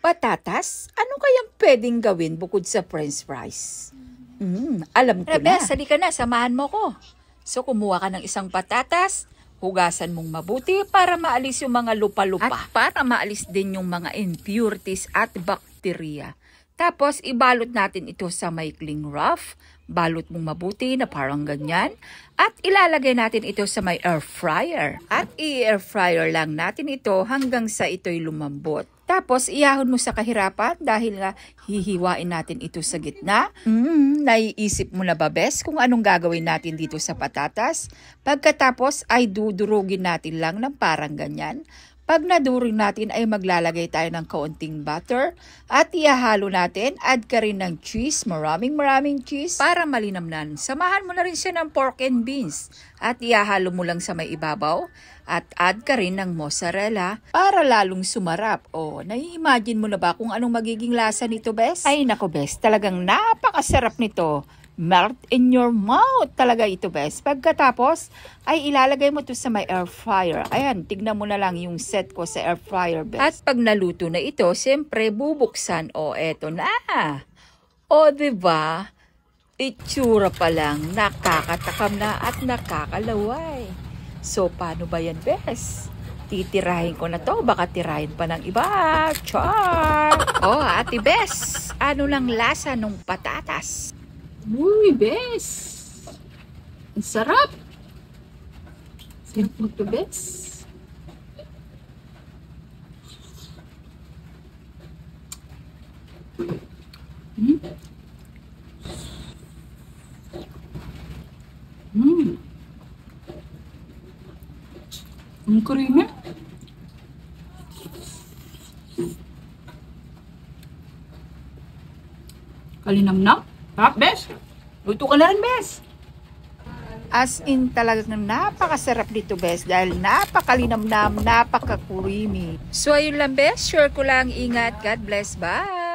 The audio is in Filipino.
Patatas? Ano kayang pwedeng gawin bukod sa french fries? Alam ko na. Rebes, halika na, samahan mo ko. So, kumuha ka ng isang patatas, hugasan mong mabuti para maalis yung mga lupa-lupa. At para maalis din yung mga impurities at bakterya. Tapos, ibalot natin ito sa maikling rough. Balot mong mabuti na parang ganyan. At ilalagay natin ito sa may air fryer. At i-air fryer lang natin ito hanggang sa ito'y lumambot. Tapos, iahon mo sa kahirapan dahil nga hihiwain natin ito sa gitna. Naiisip mo na ba, Bes, kung anong gagawin natin dito sa patatas? Pagkatapos ay dudurugin natin lang ng parang ganyan. Pag nadurog natin ay maglalagay tayo ng kaunting butter at ihahalo natin. Add ka rin ng cheese, maraming cheese para malinamnan. Samahan mo na rin siya ng pork and beans at ihahalo mo lang sa may ibabaw. At add ka rin ng mozzarella para lalong sumarap. Nai-imagine mo na ba kung anong magiging lasa nito, Bes? Ay nako, Bes, talagang napakasarap nito. Melt in your mouth talaga ito, Bes. Pagkatapos, ay ilalagay mo to sa may air fryer. Ayan, tignan mo na lang yung set ko sa air fryer, Bes. At pag naluto na ito, siyempre bubuksan. Eto na. Diba? Itsura pa lang, nakakatakam na at nakakalaway. So, paano ba yan, Bes? Titirahin ko na to, baka tirahin pa ng iba. Char! Ate Bes, ano lang lasa nung patatas? Uy, Bes! Ang sarap! Sarap mo to, Bes. Ang creamy. Kalinamnam. Sarap, Bes. Luto ka na rin, Bes. As in talagang napakasarap dito, Bes, dahil napakalinamnam, napaka-creamy. So, ayun lang, Bes. Sure ko lang. Ingat. God bless. Bye!